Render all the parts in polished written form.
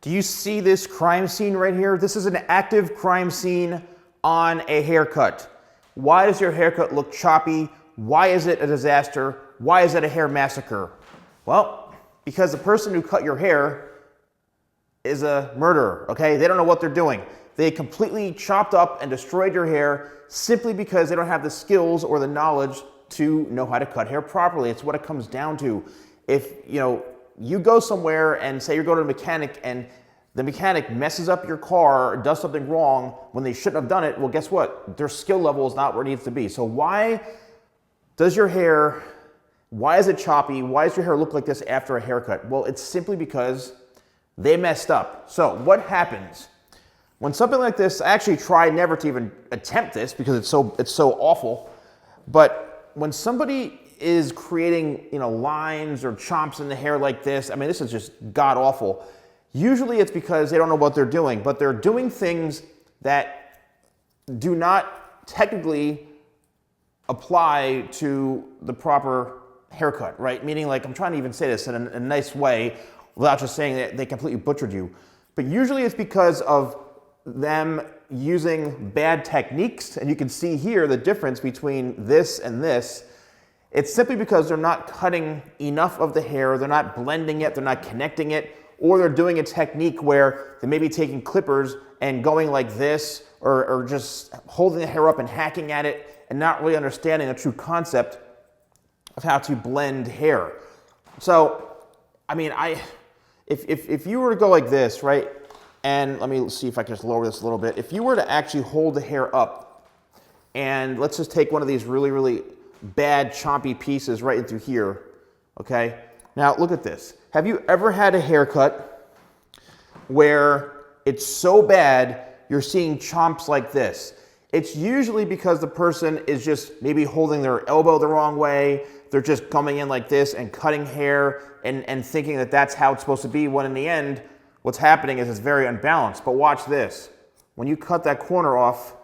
Do you see this crime scene right here? This is an active crime scene on a haircut. Why does your haircut look choppy? Why is it a disaster? Why is it a hair massacre? Well, because the person who cut your hair is a murderer, okay? They don't know what they're doing. They completely chopped up and destroyed your hair simply because they don't have the skills or the knowledge to know how to cut hair properly. It's what it comes down to. If you go somewhere and say you're going to a mechanic and the mechanic messes up your car or does something wrong when they shouldn't have done it, well, guess what? Their skill level is not where it needs to be. So why is it choppy? Why does your hair look like this after a haircut? Well, it's simply because they messed up. So what happens when something like this? I actually try never to even attempt this because it's so awful. But when somebody is creating lines or chomps in the hair like this, I mean, this is just god awful. Usually it's because they don't know what they're doing, but they're doing things that do not technically apply to the proper haircut, right? Meaning, like, I'm trying to even say this in a nice way without just saying that they completely butchered you. But usually it's because of them using bad techniques, and you can see here the difference between this and this. It's simply because they're not cutting enough of the hair, they're not blending it, they're not connecting it, or they're doing a technique where they may be taking clippers and going like this, or just holding the hair up and hacking at it and not really understanding the true concept of how to blend hair. So, I mean, if you were to go like this, right, and let me see if I can just lower this a little bit. If you were to actually hold the hair up, and let's just take one of these really, really bad choppy pieces right into here, okay? Now, look at this. Have you ever had a haircut where it's so bad you're seeing chomps like this? It's usually because the person is just maybe holding their elbow the wrong way. They're just coming in like this and cutting hair and thinking that that's how it's supposed to be, when in the end, what's happening is it's very unbalanced. But watch this. When you cut that corner off,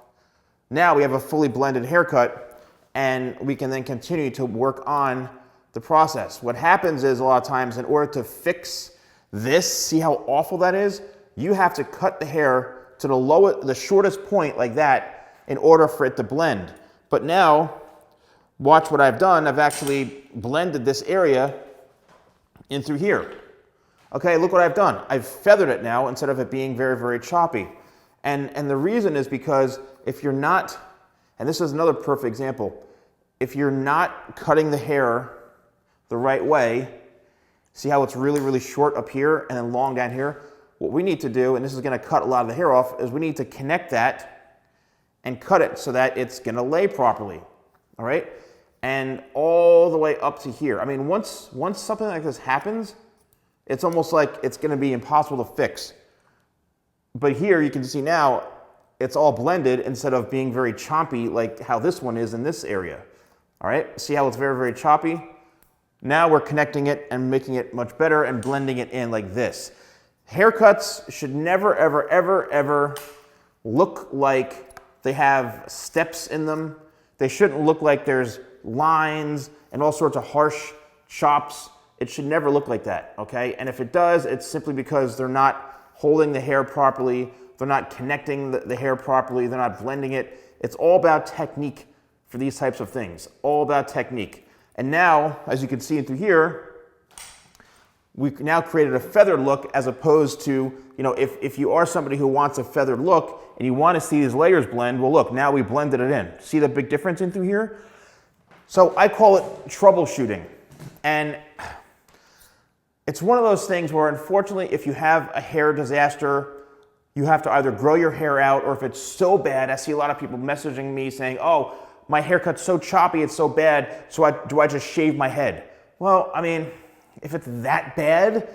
now we have a fully blended haircut, and we can then continue to work on the process. What happens is, a lot of times, in order to fix this, see how awful that is? You have to cut the hair to the shortest point like that in order for it to blend. But now, watch what I've done. I've actually blended this area in through here. Okay, look what I've done. I've feathered it now instead of it being very, very choppy. And the reason is because if you're not, and this is another perfect example, if you're not cutting the hair the right way, see how it's really, really short up here and then long down here? What we need to do, and this is going to cut a lot of the hair off, is we need to connect that and cut it so that it's going to lay properly, all right? And all the way up to here. I mean, once something like this happens, it's almost like it's going to be impossible to fix. But here you can see now it's all blended instead of being very choppy like how this one is in this area. All right, see how it's very, very choppy? Now we're connecting it and making it much better and blending it in like this. Haircuts should never, ever, ever, ever look like they have steps in them. They shouldn't look like there's lines and all sorts of harsh chops. It should never look like that, okay? And if it does, it's simply because they're not holding the hair properly, they're not connecting the hair properly, they're not blending it. It's all about technique for these types of things, all about technique. And now, as you can see through here, we've now created a feathered look, as opposed to, if you are somebody who wants a feathered look and you want to see these layers blend, well, look, now we blended it in. See the big difference in through here? So I call it troubleshooting. And it's one of those things where, unfortunately, if you have a hair disaster, you have to either grow your hair out, or if it's so bad, I see a lot of people messaging me saying, oh, my haircut's so choppy, it's so bad, so do I just shave my head? Well, I mean, if it's that bad,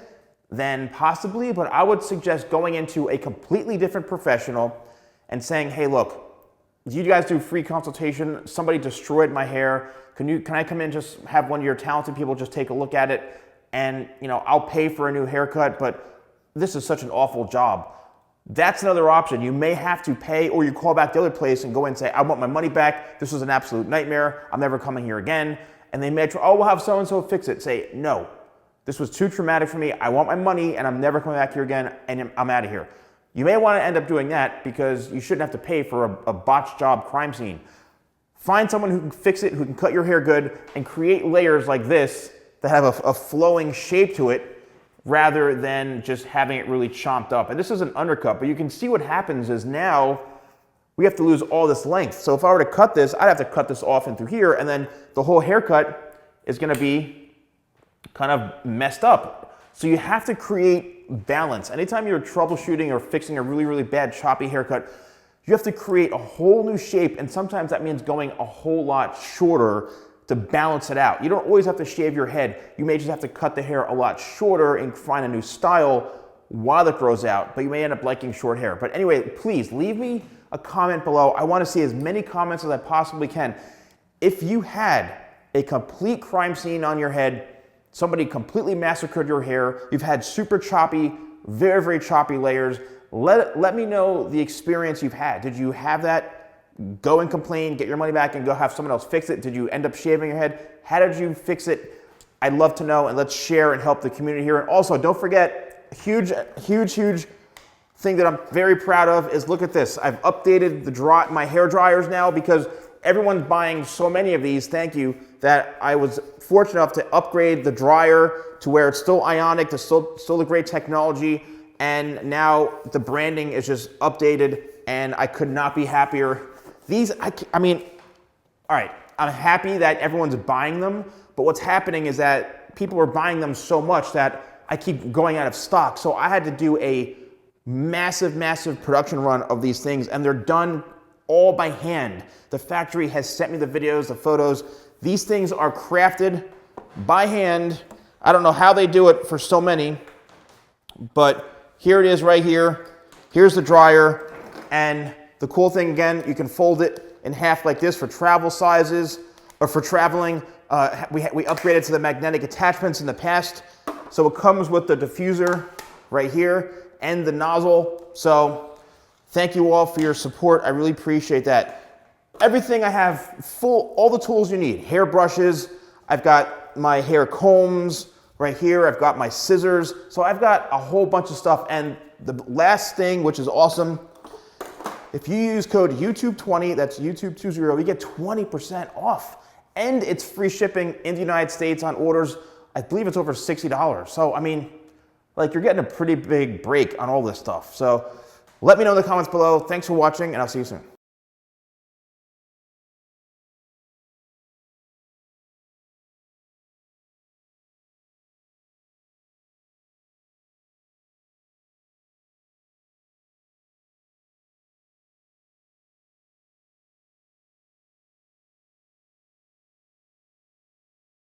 then possibly, but I would suggest going into a completely different professional and saying, hey, look, you guys do free consultation, somebody destroyed my hair, can I come in, just have one of your talented people just take a look at it, and I'll pay for a new haircut, but this is such an awful job. That's another option. You may have to pay, or you call back the other place and go in and say, I want my money back. This was an absolute nightmare. I'm never coming here again. And they may try, oh, we'll have so-and-so fix it. Say, no, This was too traumatic for me. I want my money and I'm never coming back here again and I'm out of here. You may want to end up doing that because you shouldn't have to pay for a botched job crime scene. Find someone who can fix it, who can cut your hair good, and create layers like this that have a flowing shape to it rather than just having it really chomped up. And this is an undercut, but you can see what happens is now we have to lose all this length. So if I were to cut this, I'd have to cut this off and through here, and then the whole haircut is gonna be kind of messed up. So you have to create balance. Anytime you're troubleshooting or fixing a really, really bad choppy haircut, you have to create a whole new shape, and sometimes that means going a whole lot shorter to balance it out. You don't always have to shave your head. You may just have to cut the hair a lot shorter and find a new style while it grows out, but you may end up liking short hair. But anyway, please leave me a comment below. I want to see as many comments as I possibly can. If you had a complete crime scene on your head, somebody completely massacred your hair, you've had super choppy, very, very choppy layers, let me know the experience you've had. Did you have that? Go and complain, get your money back, and go have someone else fix it. Did you end up shaving your head? How did you fix it? I'd love to know, and let's share and help the community here. And also, don't forget, huge thing that I'm very proud of is, look at this. I've updated my hair dryers now because everyone's buying so many of these, thank you, that I was fortunate enough to upgrade the dryer to where it's still ionic, it's still a great technology, and now the branding is just updated, and I could not be happier. These, I mean, all right, I'm happy that everyone's buying them, but what's happening is that people are buying them so much that I keep going out of stock. So I had to do a massive production run of these things, and they're done all by hand. The factory has sent me the videos, the photos. These things are crafted by hand. I don't know how they do it for so many, but here it is right here. Here's the dryer, and the cool thing, again, you can fold it in half like this for travel sizes or for traveling. We upgraded to the magnetic attachments in the past. So it comes with the diffuser right here and the nozzle. So thank you all for your support. I really appreciate that. Everything I have all the tools you need. Hair brushes, I've got my hair combs right here. I've got my scissors. So I've got a whole bunch of stuff. And the last thing, which is awesome, if you use code YouTube20, that's YouTube20, you get 20% off. And it's free shipping in the United States on orders. I believe it's over $60. So, I mean, like, you're getting a pretty big break on all this stuff. So let me know in the comments below. Thanks for watching, and I'll see you soon.